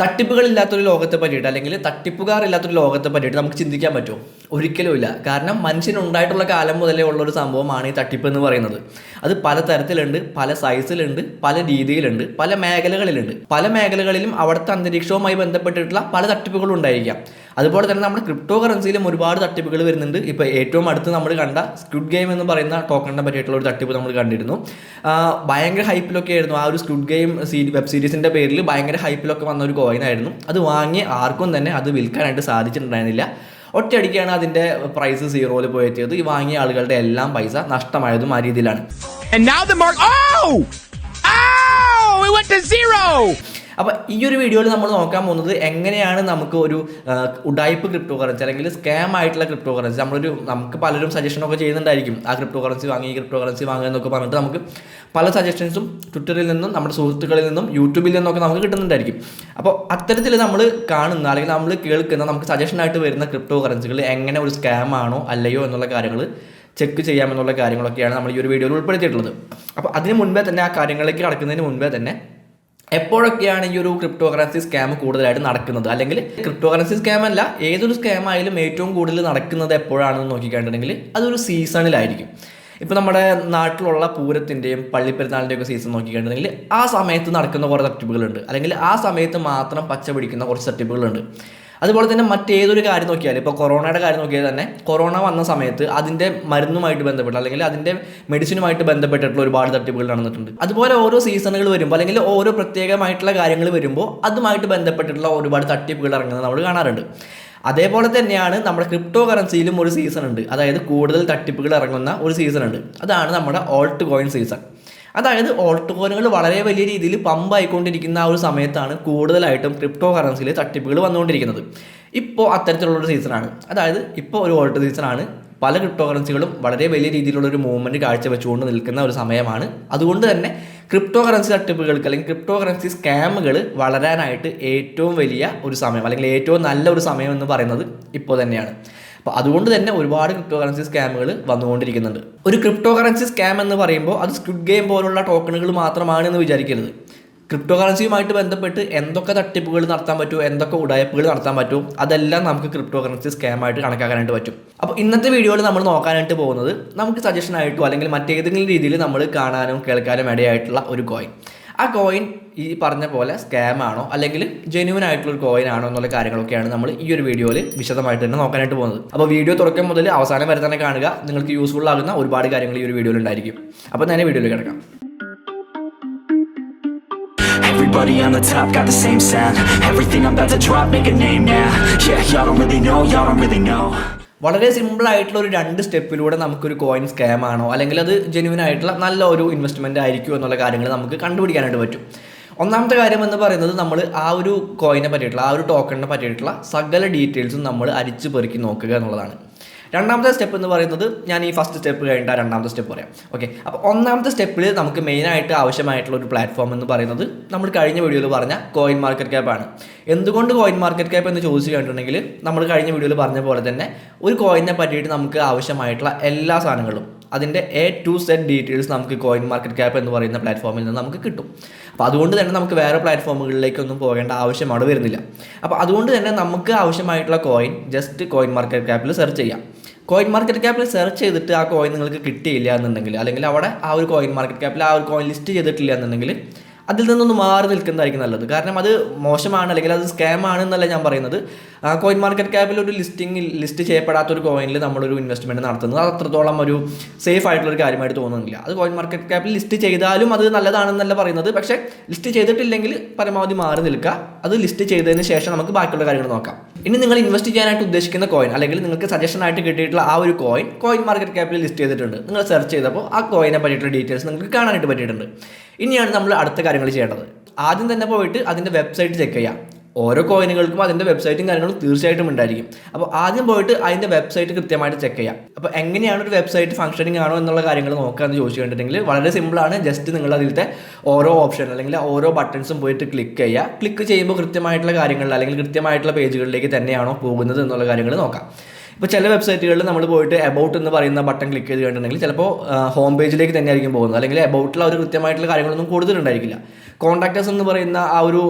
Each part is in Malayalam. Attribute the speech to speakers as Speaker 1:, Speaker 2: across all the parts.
Speaker 1: തട്ടിപ്പുകളില്ലാത്തൊരു ലോകത്തെ പറ്റിയിട്ട് അല്ലെങ്കിൽ തട്ടിപ്പുകാരില്ലാത്തൊരു ലോകത്തെ പറ്റിയിട്ട് നമുക്ക് ചിന്തിക്കാൻ പറ്റുമോ? ഒരിക്കലുമില്ല. കാരണം മനുഷ്യനുണ്ടായിട്ടുള്ള കാലം മുതലേ ഉള്ളൊരു സംഭവമാണ് ഈ തട്ടിപ്പ് എന്ന് പറയുന്നത്. അത് പല തരത്തിലുണ്ട്, പല സൈസിലുണ്ട്, പല രീതിയിലുണ്ട്, പല മേഖലകളിലുണ്ട്. പല മേഖലകളിലും അവിടുത്തെ അന്തരീക്ഷവുമായി ബന്ധപ്പെട്ടിട്ടുള്ള പല തട്ടിപ്പുകളും ഉണ്ടായിരിക്കാം. അതുപോലെ തന്നെ നമ്മുടെ ക്രിപ്റ്റോ കറൻസിയിലും ഒരുപാട് തട്ടിപ്പുകൾ വരുന്നുണ്ട്. ഇപ്പോൾ ഏറ്റവും അടുത്ത് നമ്മൾ കണ്ട സ്ക്വിഡ് ഗെയിം എന്ന് പറയുന്ന ടോക്കണിനെ പറ്റിയിട്ടുള്ള ഒരു തട്ടിപ്പ് നമ്മൾ കണ്ടിരുന്നു. ഭയങ്കര ഹൈപ്പിലൊക്കെ ആയിരുന്നു ആ ഒരു സ്ക്വിഡ് ഗെയിം വെബ് സീരീസിൻ്റെ പേരിൽ ഭയങ്കര ഹൈപ്പിലൊക്കെ വന്ന ഒരു കോയിനായിരുന്നു. അത് വാങ്ങി ആർക്കും തന്നെ അത് വിൽക്കാനായിട്ട് സാധിച്ചിട്ടുണ്ടായിരുന്നില്ല. ഒറ്റയടിക്കാണ് അതിൻ്റെ പ്രൈസ് സീറോയിൽ പോയെത്തിയത്. ഈ വാങ്ങിയ ആളുകളുടെ എല്ലാം പൈസ നഷ്ടമായതും ആ രീതിയിലാണ്. അപ്പോൾ ഈ ഒരു വീഡിയോയിൽ നമ്മൾ നോക്കാൻ പോകുന്നത് എങ്ങനെയാണ് നമുക്ക് ഒരു ഉഡായിപ്പ് ക്രിപ്റ്റോ കറൻസി അല്ലെങ്കിൽ സ്കാം ആയിട്ടുള്ള ക്രിപ്റ്റോ കറൻസി നമുക്ക് പലരും സജഷനൊക്കെ ചെയ്യുന്നുണ്ടായിരിക്കും. ആ ക്രിപ്റ്റോ കറൻസി വാങ്ങി, ഈ ക്രിപ്റ്റോ കറൻസി വാങ്ങുക എന്നൊക്കെ പറഞ്ഞിട്ട് നമുക്ക് പല സജഷൻസും ട്വിറ്ററിൽ നിന്നും നമ്മുടെ സുഹൃത്തുക്കളിൽ നിന്നും യൂട്യൂബിൽ നിന്നൊക്കെ നമുക്ക് കിട്ടുന്നുണ്ടായിരിക്കും. അപ്പോൾ അത്തരത്തിൽ നമ്മൾ കാണുന്ന അല്ലെങ്കിൽ നമ്മൾ കേൾക്കുന്ന നമുക്ക് സജഷനായിട്ട് വരുന്ന ക്രിപ്റ്റോ കറൻസികൾ എങ്ങനെ ഒരു സ്കാം ആണോ അല്ലയോ എന്നുള്ള കാര്യങ്ങൾ ചെക്ക് ചെയ്യാമെന്നുള്ള കാര്യങ്ങളൊക്കെയാണ് നമ്മൾ ഈ ഒരു വീഡിയോയിൽ ഉൾപ്പെടുത്തിയിട്ടുള്ളത്. അപ്പോൾ അതിന് മുൻപേ തന്നെ ആ കാര്യങ്ങളിലേക്ക് കടക്കുന്നതിന് മുൻപേ തന്നെ എപ്പോഴൊക്കെയാണ് ഈ ഒരു ക്രിപ്റ്റോ കറൻസി സ്കാം കൂടുതലായിട്ട് നടക്കുന്നത്, അല്ലെങ്കിൽ ക്രിപ്റ്റോ കറൻസി സ്കാം അല്ല ഏതൊരു സ്കാം ആയാലും ഏറ്റവും കൂടുതൽ നടക്കുന്നത് എപ്പോഴാണെന്ന് നോക്കിക്കഴിഞ്ഞിട്ടുണ്ടെങ്കിൽ അതൊരു സീസണിലായിരിക്കും. ഇപ്പോൾ നമ്മുടെ നാട്ടിലുള്ള പൂരത്തിൻ്റെയും പള്ളിപ്പെരുന്നാളിൻ്റെയൊക്കെ സീസൺ നോക്കിക്കഴിഞ്ഞിട്ടുണ്ടെങ്കിൽ ആ സമയത്ത് നടക്കുന്ന കുറേ തട്ടിപ്പുകളുണ്ട്, അല്ലെങ്കിൽ ആ സമയത്ത് മാത്രം പച്ച പിടിക്കുന്ന കുറച്ച് തട്ടിപ്പുകളുണ്ട്. അതുപോലെ തന്നെ മറ്റേതൊരു കാര്യം നോക്കിയാൽ ഇപ്പോൾ കൊറോണയുടെ കാര്യം നോക്കിയാൽ തന്നെ കൊറോണ വന്ന സമയത്ത് അതിൻ്റെ മരുന്നുമായിട്ട് ബന്ധപ്പെട്ട് അല്ലെങ്കിൽ അതിൻ്റെ മെഡിസിനുമായിട്ട് ബന്ധപ്പെട്ടിട്ടുള്ള ഒരുപാട് തട്ടിപ്പുകൾ നടന്നിട്ടുണ്ട്. അതുപോലെ ഓരോ സീസണുകൾ വരുമ്പോൾ അല്ലെങ്കിൽ ഓരോ പ്രത്യേകമായിട്ടുള്ള കാര്യങ്ങൾ വരുമ്പോൾ അതുമായിട്ട് ബന്ധപ്പെട്ടിട്ടുള്ള ഒരുപാട് തട്ടിപ്പുകൾ ഇറങ്ങുന്നത് നമ്മൾ കാണാറുണ്ട്. അതേപോലെ തന്നെയാണ് നമ്മുടെ ക്രിപ്റ്റോ കറൻസിയിലും ഒരു സീസൺ ഉണ്ട്, അതായത് കൂടുതൽ തട്ടിപ്പുകൾ ഇറങ്ങുന്ന ഒരു സീസൺ ഉണ്ട്. അതാണ് നമ്മുടെ ഓൾട്ട് കോയിൻ സീസൺ. അതായത് ഓൾട്ട് കോയിനുകൾ വളരെ വലിയ രീതിയിൽ പമ്പായിക്കൊണ്ടിരിക്കുന്ന ആ ഒരു സമയത്താണ് കൂടുതലായിട്ടും ക്രിപ്റ്റോ കറൻസിയിൽ തട്ടിപ്പുകൾ വന്നുകൊണ്ടിരിക്കുന്നത്. ഇപ്പോൾ അത്തരത്തിലുള്ളൊരു സീസണാണ്. അതായത് ഇപ്പോൾ ഒരു ഓൾട്ട് സീസണാണ്. പല ക്രിപ്റ്റോ കറൻസികളും വളരെ വലിയ രീതിയിലുള്ളൊരു മൂവ്മെൻറ്റ് കാഴ്ചവെച്ചുകൊണ്ട് നിൽക്കുന്ന ഒരു സമയമാണ്. അതുകൊണ്ട് തന്നെ ക്രിപ്റ്റോ കറൻസി തട്ടിപ്പുകൾക്ക് അല്ലെങ്കിൽ ക്രിപ്റ്റോ കറൻസി സ്കാമുകൾ വളരാനായിട്ട് ഏറ്റവും വലിയ ഒരു സമയം അല്ലെങ്കിൽ ഏറ്റവും നല്ല ഒരു സമയം എന്ന് പറയുന്നത് ഇപ്പോൾ തന്നെയാണ്. അപ്പോൾ അതുകൊണ്ട് തന്നെ ഒരുപാട് ക്രിപ്റ്റോ കറൻസി സ്കാമുകൾ വന്നുകൊണ്ടിരിക്കുന്നുണ്ട്. ഒരു ക്രിപ്റ്റോ കറൻസി സ്കാം എന്ന് പറയുമ്പോൾ അത് സ്ക്വിഡ് ഗെയിം പോലുള്ള ടോക്കണുകൾ മാത്രമാണ് എന്ന് വിചാരിക്കരുത്. ക്രിപ്റ്റോ കറൻസിയുമായിട്ട് ബന്ധപ്പെട്ട് എന്തൊക്കെ തട്ടിപ്പുകൾ നടത്താൻ പറ്റുമോ, എന്തൊക്കെ ഉടായ്പകൾ നടത്താൻ പറ്റുമോ, അതെല്ലാം നമുക്ക് ക്രിപ്റ്റോ കറൻസി സ്കാമായിട്ട് കണക്കാക്കാനായിട്ട് പറ്റും. അപ്പോൾ ഇന്നത്തെ വീഡിയോയിൽ നമ്മൾ നോക്കാനായിട്ട് പോകുന്നത് നമുക്ക് സജഷനായിട്ടോ അല്ലെങ്കിൽ മറ്റേതെങ്കിലും രീതിയിൽ നമ്മൾ കാണാനും കേൾക്കാനും ഇടയായിട്ടുള്ള ഒരു കോയിൻ. ആ കോയിൻ ഈ പറഞ്ഞ പോലെ സ്കാം ആണോ അല്ലെങ്കിൽ ജെന്യൂൻ ആയിട്ടുള്ള ഒരു കോയിൻ ആണോ എന്നുള്ള കാര്യങ്ങളൊക്കെയാണ് നമ്മൾ ഈ ഒരു വീഡിയോയിൽ വിശദമായിട്ട് തന്നെ നോക്കാനായിട്ട് പോകുന്നത്. അപ്പോൾ വീഡിയോ തുടക്കം മുതൽ അവസാനം വരെ തന്നെ കാണുക. നിങ്ങൾക്ക് യൂസ്ഫുൾ ആകുന്ന ഒരുപാട് കാര്യങ്ങൾ ഈ ഒരു വീഡിയോയിൽ ഉണ്ടായിരിക്കും. അപ്പോൾ തന്നെ വീഡിയോയിൽ കിടക്കാം.
Speaker 2: Everybody on the top got the same sound. Everything I'm about to drop, make a name now. Yeah, y'all don't really know.
Speaker 1: വളരെ സിമ്പിൾ ആയിട്ടുള്ള ഒരു 2 സ്റ്റെപ്പിലൂടെ നമുക്കൊരു കോയിൻ സ്കാം ആണോ അല്ലെങ്കിൽ അത് ജെന്യൂൻ ആയിട്ടുള്ള നല്ല ഒരു ഇൻവെസ്റ്റ്മെൻറ്റ് ആയിരിക്കും എന്നുള്ള കാര്യങ്ങൾ നമുക്ക് കണ്ടുപിടിക്കാനായിട്ട് പറ്റും. ഒന്നാമത്തെ കാര്യം എന്ന് പറയുന്നത് നമ്മൾ ആ ഒരു കോയിനെ പറ്റിയിട്ടുള്ള ആ ഒരു ടോക്കണിനെ പറ്റിയിട്ടുള്ള സകല ഡീറ്റെയിൽസും നമ്മൾ അരിച്ചു പെറുക്കി നോക്കുക എന്നുള്ളതാണ്. രണ്ടാമത്തെ സ്റ്റെപ്പ് എന്ന് പറയുന്നത് ഞാൻ ഈ ഫസ്റ്റ് സ്റ്റെപ്പ് കഴിഞ്ഞിട്ട് രണ്ടാമത്തെ സ്റ്റെപ്പ് പറയാം. ഓക്കെ, അപ്പോൾ ഒന്നാമത്തെ സ്റ്റെപ്പിൽ നമുക്ക് മെയിനായിട്ട് ആവശ്യമായിട്ടുള്ള ഒരു പ്ലാറ്റ്ഫോം എന്ന് പറയുന്നത് നമ്മൾ കഴിഞ്ഞ വീഡിയോയിൽ പറഞ്ഞ കോയിൻ മാർക്കറ്റ് ക്യാപ്പ് ആണ്. എന്തുകൊണ്ട് കോയിൻ മാർക്കറ്റ് ക്യാപ്പ് എന്ന് ചോദിച്ചു കഴിഞ്ഞിട്ടുണ്ടെങ്കിൽ നമ്മൾ കഴിഞ്ഞ വീഡിയോയിൽ പറഞ്ഞ പോലെ തന്നെ ഒരു കോയിനെ പറ്റിയിട്ട് നമുക്ക് ആവശ്യമായിട്ടുള്ള എല്ലാ സാധനങ്ങളും അതിൻ്റെ A to Z ഡീറ്റെയിൽസ് നമുക്ക് കോയിൻ മാർക്കറ്റ് ക്യാപ്പ് എന്ന് പറയുന്ന പ്ലാറ്റ്ഫോമിൽ നിന്ന് നമുക്ക് കിട്ടും. അപ്പോൾ അതുകൊണ്ട് തന്നെ നമുക്ക് വേറെ പ്ലാറ്റ്ഫോമുകളിലേക്കൊന്നും പോകേണ്ട ആവശ്യം അവിടെ വരുന്നില്ല. അപ്പോൾ അതുകൊണ്ട് തന്നെ നമുക്ക് ആവശ്യമായിട്ടുള്ള കോയിൻ ജസ്റ്റ് കോയിൻ മാർക്കറ്റ് ക്യാപ്പിൽ സെർച്ച് ചെയ്യാം. കോയിൻ മാർക്കറ്റ് ക്യാപ്പിൽ സെർച്ച് ചെയ്തിട്ട് ആ കോയിൻ നിങ്ങൾക്ക് കിട്ടിയില്ല എന്നുണ്ടെങ്കിൽ അല്ലെങ്കിൽ അവിടെ ആ ഒരു കോയിൻ മാർക്കറ്റ് ക്യാപ്പിൽ ആ ഒരു കോയിൻ ലിസ്റ്റ് ചെയ്തിട്ടില്ല എന്നുണ്ടെങ്കിൽ അതിൽ നിന്നൊന്ന് മാറി നിൽക്കുന്നതായിരിക്കും നല്ലത്. കാരണം അത് മോശമാണ് അല്ലെങ്കിൽ അത് സ്കാം ആണെന്നല്ല ഞാൻ പറയുന്നത്. കോയിൻ മാർക്കറ്റ് ക്യാപ്പിൽ ഒരു ലിസ്റ്റ് ചെയ്യപ്പെടാത്തൊരു കോയിനിൽ നമ്മളൊരു ഇൻവെസ്റ്റ്മെൻറ്റ് നടത്തുന്നത് അത് അത്രത്തോളം ഒരു സേഫ് ആയിട്ടുള്ളൊരു കാര്യമായിട്ട് തോന്നുന്നില്ല. അത് കോയിൻ മാർക്കറ്റ് ക്യാപ്പിൽ ലിസ്റ്റ് ചെയ്താലും അത് നല്ലതാണെന്നല്ല പറയുന്നത്. പക്ഷേ ലിസ്റ്റ് ചെയ്തിട്ടില്ലെങ്കിൽ പരമാവധി മാറി നിൽക്കുക. അത് ലിസ്റ്റ് ചെയ്തതിന് ശേഷം നമുക്ക് ബാക്കിയുള്ള കാര്യങ്ങൾ നോക്കാം. ഇനി നിങ്ങൾ ഇൻവെസ്റ്റ് ചെയ്യാനായിട്ട് ഉദ്ദേശിക്കുന്ന കോയിൻ അല്ലെങ്കിൽ നിങ്ങൾക്ക് സജഷനായിട്ട് കിട്ടിയിട്ടുള്ള ആ ഒരു കോയിൻ മാർക്കറ്റ് ക്യാപ്പിൽ ലിസ്റ്റ് ചെയ്തിട്ടുണ്ട്. നിങ്ങൾ സെർച്ച് ചെയ്തപ്പോൾ ആ കോയിനെ പറ്റിയിട്ടുള്ള ഡീറ്റെയിൽസ് നിങ്ങൾക്ക് കാണാനായിട്ട് പറ്റിയിട്ടുണ്ട്. ഇനിയാണ് നമ്മൾ അടുത്ത കാര്യങ്ങൾ ചെയ്യേണ്ടത്. ആദ്യം തന്നെ പോയിട്ട് അതിൻ്റെ വെബ്സൈറ്റ് ചെക്ക് ചെയ്യാം. ഓരോ കോയിനുകൾക്കും അതിൻ്റെ വെബ്സൈറ്റും കാര്യങ്ങളും തീർച്ചയായിട്ടും ഉണ്ടായിരിക്കും. അപ്പോൾ ആദ്യം പോയിട്ട് അതിൻ്റെ വെബ്സൈറ്റ് കൃത്യമായിട്ട് ചെക്ക് ചെയ്യാം. അപ്പോൾ എങ്ങനെയാണ് ഒരു വെബ്സൈറ്റ് ഫംഗ്ഷനിങ് ആണോ എന്നുള്ള കാര്യങ്ങൾ നോക്കാമെന്ന് ചോദിച്ചു കഴിഞ്ഞിട്ടുണ്ടെങ്കിൽ വളരെ സിമ്പിളാണ്. ജസ്റ്റ് നിങ്ങൾ അതിലത്തെ ഓരോ ഓപ്ഷൻ അല്ലെങ്കിൽ ഓരോ ബട്ടൺസും പോയിട്ട് ക്ലിക്ക് ചെയ്യുക. ക്ലിക്ക് ചെയ്യുമ്പോൾ കൃത്യമായിട്ടുള്ള കാര്യങ്ങളിൽ അല്ലെങ്കിൽ കൃത്യമായിട്ടുള്ള പേജുകളിലേക്ക് തന്നെയാണോ പോകുന്നത് എന്നുള്ള കാര്യങ്ങൾ നോക്കാം. ഇപ്പോൾ ചില വെബ്സൈറ്റുകളിൽ നമ്മൾ പോയിട്ട് എബൌട്ട് എന്ന് പറയുന്ന ബട്ടൺ ക്ലിക്ക് ചെയ്ത് കഴിഞ്ഞിട്ടുണ്ടെങ്കിൽ ചിലപ്പോൾ ഹോം പേജിലേക്ക് തന്നെ ആയിരിക്കും പോകുന്നത്, അല്ലെങ്കിൽ എബൌട്ടിൽ ഒരു കൃത്യമായിട്ടുള്ള കാര്യങ്ങളൊന്നും കൊടുത്തിട്ടുണ്ടായിരിക്കില്ല. കോൺടാക്റ്റസ് എന്ന് പറയുന്ന ആ ഒരു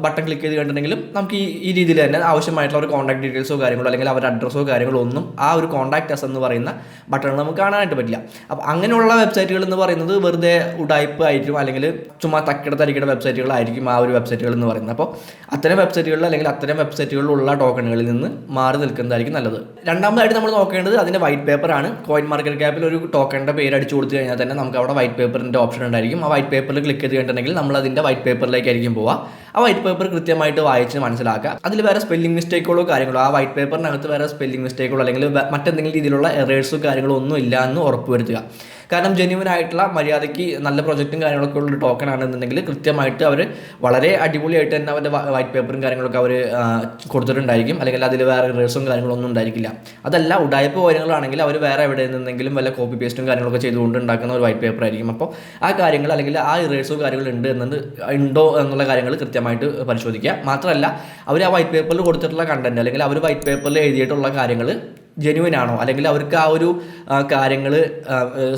Speaker 1: ബട്ടൺ ക്ലിക്ക് ചെയ്ത് കണ്ടിട്ടുണ്ടെങ്കിലും നമുക്ക് ഈ രീതിയിൽ തന്നെ ആവശ്യമായിട്ടുള്ള ഒരു കോൺടാക്ട് ഡീറ്റെയിൽസോ കാര്യങ്ങളോ അല്ലെങ്കിൽ അവരുടെ അഡ്രസ്സോ കാര്യങ്ങളോ ഒന്നും ആ ഒരു കോൺടാക്റ്റസ് എന്ന് പറയുന്ന ബട്ടൺ നമുക്ക് കാണാനായിട്ട് പറ്റില്ല. അപ്പോൾ അങ്ങനെയുള്ള വെബ്സൈറ്റുകൾ എന്ന് പറയുന്നത് വെറുതെ ഉടായ്പ ആയിരിക്കും, അല്ലെങ്കിൽ ചുമ്മാ തക്കിടത്തരിക്കുന്ന വെബ്സൈറ്റുകളായിരിക്കും ആ ഒരു വെബ്സൈറ്റുകൾ എന്ന് പറയുന്നത്. അപ്പോൾ അത്തരം വെബ്സൈറ്റുകളിൽ അല്ലെങ്കിൽ അത്തരം വെബ്സൈറ്റുകളിലുള്ള ടോക്കണുകളിൽ നിന്ന് മാറി നിൽക്കുന്നതായിരിക്കും നല്ലത്. രണ്ടാമതായിട്ട് നമ്മൾ നോക്കേണ്ടത് അതിൻ്റെ വൈറ്റ് പേപ്പറാണ്. കോയിൻ മാർക്കറ്റ് ക്യാപ്പിൽ ഒരു ടോക്കണിൻ്റെ പേര് അടിച്ചു കൊടുത്തു കഴിഞ്ഞാൽ തന്നെ നമുക്ക് അവിടെ വൈറ്റ് പേപ്പറിൻ്റെ ഓപ്ഷൻ ഉണ്ടായിരിക്കും. ആ വൈറ്റ് പേപ്പറിൽ ക്ലിക്ക് ചെയ്ത് കഴിഞ്ഞിട്ടുണ്ടെങ്കിൽ നമ്മൾ അതിൻ്റെ വൈറ്റ് പേപ്പറിലേക്കായിരിക്കും പോവുക. ആ വൈറ്റ് പേപ്പർ കൃത്യമായിട്ട് വായിച്ച് മനസ്സിലാക്കുക. അതിൽ വേറെ സ്പെല്ലിംഗ് മിസ്റ്റേക്കുകളോ കാര്യങ്ങളോ, ആ വൈറ്റ് പേപ്പറിനകത്ത് വേറെ സ്പെല്ലിംഗ് മിസ്റ്റേക്കുകളോ അല്ലെങ്കിൽ മറ്റെന്തെങ്കിലും രീതിയിലുള്ള എറേഴ്സോ കാര്യങ്ങളോ ഒന്നും ഇല്ല എന്ന് ഉറപ്പുവരുത്തുക. കാരണം ജെന്യുവൻ ആയിട്ടുള്ള മര്യാദയ്ക്ക് നല്ല പ്രൊജക്റ്റും കാര്യങ്ങളൊക്കെ ഉള്ള ടോക്കൺ ആണെന്നുണ്ടെങ്കിൽ കൃത്യമായിട്ട് അവർ വളരെ അടിപൊളിയായിട്ട് തന്നെ അവരുടെ വൈറ്റ് പേപ്പറും കാര്യങ്ങളൊക്കെ അവർ കൊടുത്തിട്ടുണ്ടായിരിക്കും, അല്ലെങ്കിൽ അതിൽ വേറെ എറേഴ്സും കാര്യങ്ങളൊന്നും ഉണ്ടായിരിക്കില്ല. അതല്ല ഉടായ്പ കോയിനുകളാണെങ്കിൽ അവർ വേറെ എവിടെ നിന്നെങ്കിലും വല്ല കോപ്പി പേസ്റ്റും കാര്യങ്ങളൊക്കെ ചെയ്തുകൊണ്ട് ഉണ്ടാക്കുന്ന ഒരു വൈറ്റ് പേപ്പർ ആയിരിക്കും. അപ്പോൾ ആ കാര്യങ്ങൾ അല്ലെങ്കിൽ ആ എറേഴ്സോ കാര്യങ്ങൾ ഉണ്ടോ എന്നുള്ള കാര്യങ്ങൾ കൃത്യമായിട്ട് പരിശോധിക്കുക. മാത്രമല്ല അവർ ആ വൈറ്റ് പേപ്പറിൽ കൊടുത്തിട്ടുള്ള കണ്ടന്റ് അല്ലെങ്കിൽ അവർ വൈറ്റ് പേപ്പറിൽ എഴുതിയിട്ടുള്ള കാര്യങ്ങൾ ജെന്യുവൻ ആണോ, അല്ലെങ്കിൽ അവർക്ക് ആ ഒരു കാര്യങ്ങൾ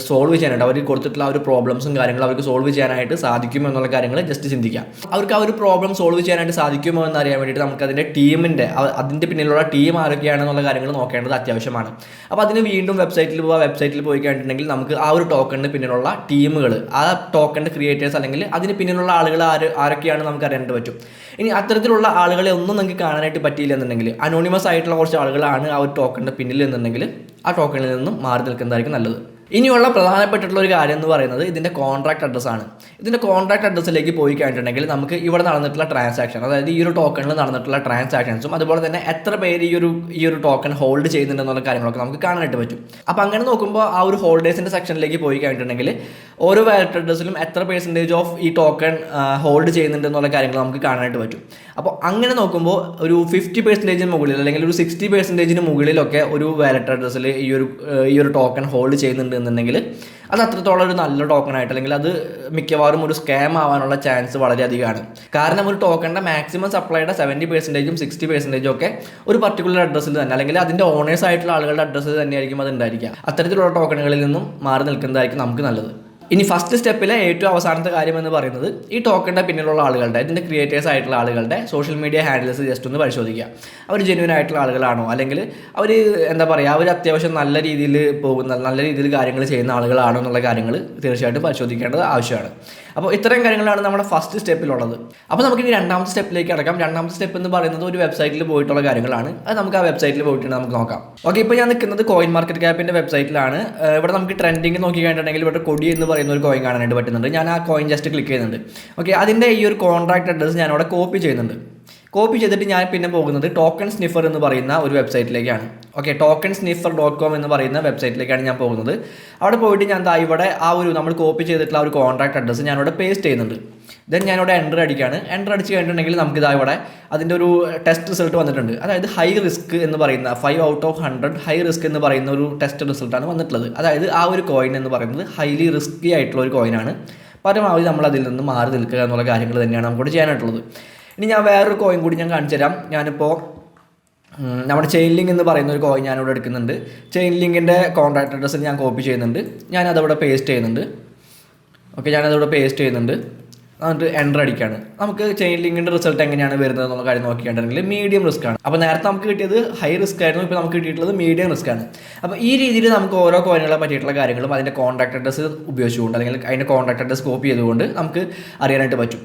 Speaker 1: സോൾവ് ചെയ്യാനായിട്ട് അവർ കൊടുത്തിട്ടുള്ള ആ ഒരു പ്രോബ്ലംസും കാര്യങ്ങളും അവർക്ക് സോൾവ് ചെയ്യാനായിട്ട് സാധിക്കുമോ എന്നുള്ള കാര്യങ്ങൾ ജസ്റ്റ് ചിന്തിക്കാം. അവർക്ക് ആ ഒരു പ്രോബ്ലം സോൾവ് ചെയ്യാനായിട്ട് സാധിക്കുമോ എന്നറിയാൻ വേണ്ടിയിട്ട് നമുക്ക് അതിൻ്റെ അതിൻ്റെ പിന്നിലുള്ള ടീം ആരൊക്കെയാണെന്നുള്ള കാര്യങ്ങൾ നോക്കേണ്ടത് അത്യാവശ്യമാണ്. അപ്പോൾ അതിന് വീണ്ടും വെബ്സൈറ്റിൽ പോയി കഴിഞ്ഞിട്ടുണ്ടെങ്കിൽ നമുക്ക് ആ ഒരു ടോക്കണിന് പിന്നിലുള്ള ടീമുകൾ, ആ ടോക്കണിൻ്റെ ക്രിയേറ്റേഴ്സ് അല്ലെങ്കിൽ അതിന് പിന്നിലുള്ള ആളുകൾ ആരൊക്കെയാണ് നമുക്ക് അറിയാനായിട്ട് പറ്റും. ഇനി അത്തരത്തിലുള്ള ആളുകളെ ഒന്നും നിങ്ങൾക്ക് കാണാനായിട്ട് പറ്റിയില്ല എന്നുണ്ടെങ്കിൽ അനോണിമസ് ആയിട്ടുള്ള കുറച്ച് ആളുകളാണ് ആ ഒരു ടോക്കണിൻ്റെ പിന്നിൽ എന്നുണ്ടെങ്കിൽ ആ ടോക്കണിൽ നിന്നും മാറി നിൽക്കുന്നതായിരിക്കും നല്ലത്. ഇനിയുള്ള പ്രധാനപ്പെട്ടിട്ടുള്ള ഒരു കാര്യം എന്ന് പറയുന്നത് ഇതിൻ്റെ കോൺട്രാക്ട് അഡ്രസ്സാണ്. ഇതിൻ്റെ കോൺട്രാക്ട് അഡ്രസ്സിലേക്ക് പോയി കഴിഞ്ഞിട്ടുണ്ടെങ്കിൽ നമുക്ക് ഇവിടെ നടന്നിട്ടുള്ള ട്രാൻസാക്ഷൻ, അതായത് ഈ ഒരു ടോക്കണിൽ നടന്നിട്ടുള്ള ട്രാൻസാക്ഷൻസും അതുപോലെ തന്നെ എത്ര പേര് ഈ ഒരു ടോക്കൺ ഹോൾഡ് ചെയ്യുന്നുണ്ടെന്നുള്ള കാര്യങ്ങളൊക്കെ നമുക്ക് കാണാനായിട്ട് പറ്റും. അപ്പോൾ അങ്ങനെ നോക്കുമ്പോൾ ആ ഒരു ഹോൾഡേഴ്സിൻ്റെ സെക്ഷനിലേക്ക് പോയി കഴിഞ്ഞിട്ടുണ്ടെങ്കിൽ ഓരോ വാലറ്റ് അഡ്രസ്സിലും എത്ര പെർസെൻറ്റേജ് ഓഫ് ഈ ടോക്കൺ ഹോൾഡ് ചെയ്യുന്നുണ്ടെന്നുള്ള കാര്യങ്ങൾ നമുക്ക് കാണാനായിട്ട് പറ്റും. അപ്പോൾ അങ്ങനെ നോക്കുമ്പോൾ ഒരു 50% മുകളിൽ അല്ലെങ്കിൽ ഒരു 60% മുകളിലൊക്കെ ഒരു വാലറ്റ് അഡ്രസ്സിൽ ഈ ഒരു ടോക്കൺ ഹോൾഡ് ചെയ്യുന്നുണ്ട് എന്നുണ്ടെങ്കിൽ അത് അത്രത്തോളം ഒരു നല്ല ടോക്കൺ ആയിട്ട് അല്ലെങ്കിൽ അത് മിക്കവാറും ഒരു സ്കാം ആവാനുള്ള ചാൻസ് വളരെയധികമാണ്. കാരണം ഒരു ടോക്കണിൻ്റെ മാക്സിമം സപ്ലൈയുടെ 70%ഉം 60%ഉം ഒക്കെ ഒരു പർട്ടിക്കുലർ അഡ്രസ്സിൽ തന്നെ അല്ലെങ്കിൽ അതിൻ്റെ ഓണേഴ്സ് ആയിട്ടുള്ള ആളുകളുടെ അഡ്രസ്സിൽ തന്നെയായിരിക്കും അത് ഉണ്ടായിരിക്കുക. അത്തരത്തിലുള്ള ടോക്കണുകളിൽ നിന്നും മാറി നിൽക്കുന്നതായിരിക്കും നമുക്ക് നല്ലത്. ഇനി ഫസ്റ്റ് സ്റ്റെപ്പിലെ ഏറ്റവും അവസാനത്തെ കാര്യം എന്ന് പറയുന്നത് ഈ ടോക്കണിൻ്റെ പിന്നിലുള്ള ആളുകളുടെ, ഇതിൻ്റെ ക്രിയേറ്റേഴ്സ് ആയിട്ടുള്ള ആളുകളുടെ സോഷ്യൽ മീഡിയ ഹാൻഡിൽസ് ജസ്റ്റ് ഒന്ന് പരിശോധിക്കുക. അവർ ജെന്യുവൻ ആയിട്ടുള്ള ആളുകളാണോ, അല്ലെങ്കിൽ അവർ എന്താ പറയുക, അവർ അത്യാവശ്യം നല്ല രീതിയിൽ കാര്യങ്ങൾ ചെയ്യുന്ന ആളുകളാണോ എന്നുള്ള കാര്യങ്ങൾ തീർച്ചയായിട്ടും പരിശോധിക്കേണ്ടത് ആവശ്യമാണ്. അപ്പോൾ ഇത്തരം കാര്യങ്ങളാണ് നമ്മുടെ ഫസ്റ്റ് സ്റ്റെപ്പിലുള്ളത്. അപ്പോൾ നമുക്കിനി രണ്ടാമത്തെ സ്റ്റെപ്പിലേക്ക് അടക്കാം. രണ്ടാമത്തെ സ്റ്റെപ്പ് എന്ന് പറയുന്നത് ഒരു വെബ്സൈറ്റിൽ പോയിട്ടുള്ള കാര്യങ്ങളാണ്. അത് നമുക്ക് ആ വെബ്സൈറ്റിൽ പോയിട്ട് നമുക്ക് നോക്കാം. ഓക്കെ, ഇപ്പോൾ ഞാൻ നിൽക്കുന്നത് കോയിൻ മാർക്കറ്റ് ക്യാപ്പിൻ്റെ വെബ്സൈറ്റിലാണ്. ഇവിടെ നമുക്ക് ട്രെൻഡിങ് നോക്കി കഴിഞ്ഞിട്ടുണ്ടെങ്കിൽ ഇവിടെ കൊടി എന്ന് പറയുന്ന ഒരു കോയിൻ കാണാനായിട്ട് പറ്റുന്നുണ്ട്. ഞാൻ ആ കോയിൻ ജസ്റ്റ് ക്ലിക്ക് ചെയ്യുന്നുണ്ട്. ഓക്കെ, അതിൻ്റെ ഈ ഒരു കോൺട്രാക്ട് അഡ്രസ്സ് ഞാനവിടെ കോപ്പി ചെയ്യുന്നുണ്ട്. കോപ്പി ചെയ്തിട്ട് ഞാൻ പിന്നെ പോകുന്നത് ടോക്കൺ സ്നിഫർ എന്ന് പറയുന്ന ഒരു വെബ്സൈറ്റിലേക്കാണ്. ഓക്കെ, tokensniffer.com എന്ന് പറയുന്ന വെബ്സൈറ്റിലേക്കാണ് ഞാൻ പോകുന്നത്. അവിടെ പോയിട്ട് ഞാൻ ഇവിടെ ആ ഒരു നമ്മൾ കോപ്പി ചെയ്തിട്ടുള്ള ആ ഒരു കോൺട്രാക്ട് അഡ്രസ്സ് ഞാനിവിടെ പേസ്റ്റ് ചെയ്യുന്നുണ്ട്. ദെൻ ഞാനിവിടെ എൻ്റർ അടിക്കുകയാണ്. എൻ്റർ അടിച്ച് കഴിഞ്ഞിട്ടുണ്ടെങ്കിൽ നമുക്കിതാ ഇവിടെ അതിൻ്റെ ഒരു ടെസ്റ്റ് റിസൾട്ട് വന്നിട്ടുണ്ട്. അതായത് ഹൈ റിസ്ക് എന്ന് പറയുന്ന 5 out of 100 ഹൈ റിസ്ക് എന്ന് പറയുന്ന ഒരു ടെസ്റ്റ് റിസൾട്ടാണ് വന്നിട്ടുള്ളത്. അതായത് ആ ഒരു കോയിൻ എന്ന് പറയുന്നത് ഹൈലി റിസ്കി ആയിട്ടുള്ള ഒരു കോയിനാണ്. പരമാവധി നമ്മൾ അതിൽ നിന്ന് മാറി നിൽക്കുക എന്നുള്ള കാര്യങ്ങൾ തന്നെയാണ് നമുക്കിവിടെ ചെയ്യാനായിട്ടുള്ളത്. ഇനി ഞാൻ വേറൊരു കോയിൻ കൂടി ഞാൻ കാണിച്ചു തരാം. ഞാനിപ്പോൾ നമ്മുടെ ചെയിൻ ലിങ്ക് എന്ന് പറയുന്ന ഒരു കോയിൻ ഞാനിവിടെ എടുക്കുന്നുണ്ട്. ചെയിൻ ലിങ്കിൻ്റെ കോൺട്രാക്ട് അഡ്രസ്സ് ഞാൻ കോപ്പി ചെയ്യുന്നുണ്ട്. ഞാനതവിടെ പേസ്റ്റ് ചെയ്യുന്നുണ്ട്. ഓക്കെ, ഞാനതവിടെ പേസ്റ്റ് ചെയ്യുന്നുണ്ട്. എന്നിട്ട് എൻ്റർ അടിക്കുകയാണ്. നമുക്ക് ചെയിൻ ലിങ്കിൻ്റെ റിസൾട്ട് എങ്ങനെയാണ് വരുന്നത് എന്നുള്ള കാര്യം നോക്കിയിട്ടുണ്ടെങ്കിൽ മീഡിയം റിസ്ക് ആണ്. അപ്പോൾ നേരത്തെ നമുക്ക് കിട്ടിയത് ഹൈ റിസ്ക് ആയിരുന്നു, ഇപ്പോൾ നമുക്ക് കിട്ടിയിട്ടുള്ളത് മീഡിയം റിസ്ക് ആണ്. അപ്പോൾ ഈ രീതിയിൽ നമുക്ക് ഓരോ കോയിനുകളെ പറ്റിയിട്ടുള്ള കാര്യങ്ങളും അതിൻ്റെ കോൺടാക്ട് അഡ്രസ്സ് ഉപയോഗിച്ചുകൊണ്ട് അല്ലെങ്കിൽ അതിൻ്റെ കോൺടാക്ട് അഡ്രസ്സ് കോപ്പി ചെയ്തുകൊണ്ട് നമുക്ക് അറിയാനായിട്ട് പറ്റും.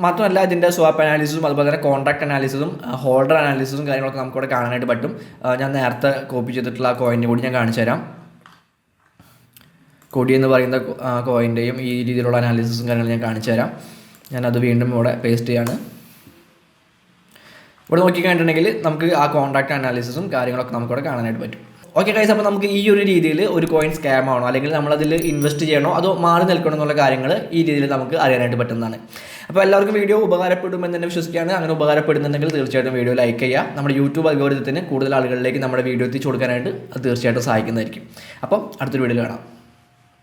Speaker 1: മാത്രമല്ല ഇതിൻ്റെ സ്വാപ്പ് അനാലിസിസും അതുപോലെ തന്നെ കോൺട്രാക്ട് അനാലിസിസും ഹോൾഡർ അനാലിസിസും കാര്യങ്ങളൊക്കെ നമുക്കിവിടെ കാണാനായിട്ട് പറ്റും. ഞാൻ നേരത്തെ കോപ്പി ചെയ്തിട്ടുള്ള ആ കോയിനെ കൂടി ഞാൻ കാണിച്ചു തരാം. കൊടി എന്ന് പറയുന്ന കോയിൻ്റെയും ഈ രീതിയിലുള്ള അനാലിസിസും കാര്യങ്ങളും ഞാൻ കാണിച്ചു തരാം. ഞാനത് വീണ്ടും ഇവിടെ പേസ്റ്റ് ചെയ്യാണ്. ഇവിടെ നോക്കിക്കഴിഞ്ഞിട്ടുണ്ടെങ്കിൽ നമുക്ക് ആ കോൺട്രാക്ട് അനാലിസിസും കാര്യങ്ങളൊക്കെ നമുക്കിവിടെ കാണാനായിട്ട് പറ്റും. ഓക്കെ ഗൈസ്, അപ്പോൾ നമുക്ക് ഈ ഒരു രീതിയിൽ ഒരു കോയിൻ സ്കാം ആണോ അല്ലെങ്കിൽ നമ്മളതിൽ ഇൻവെസ്റ്റ് ചെയ്യണോ അതോ മാറി നിൽക്കണോ എന്നുള്ള കാര്യങ്ങൾ ഈ രീതിയിൽ നമുക്ക് അറിയാനായിട്ട് പറ്റുന്നതാണ്. അപ്പോൾ എല്ലാവർക്കും വീഡിയോ ഉപകാരപ്പെടുമെന്ന് തന്നെ വിശ്വസിക്കുകയാണ്. അങ്ങനെ ഉപകാരപ്പെടുന്നുണ്ടെങ്കിൽ തീർച്ചയായിട്ടും വീഡിയോ ലൈക്ക് ചെയ്യുക. നമ്മുടെ യൂട്യൂബ് അൽഗോരിതത്തിന് കൂടുതൽ ആളുകളിലേക്ക് നമ്മുടെ വീഡിയോ എത്തിച്ചു കൊടുക്കാനായിട്ട് അത് തീർച്ചയായിട്ടും സഹായിക്കുന്നതായിരിക്കും. അപ്പം അടുത്തൊരു വീഡിയോയിൽ കാണാം.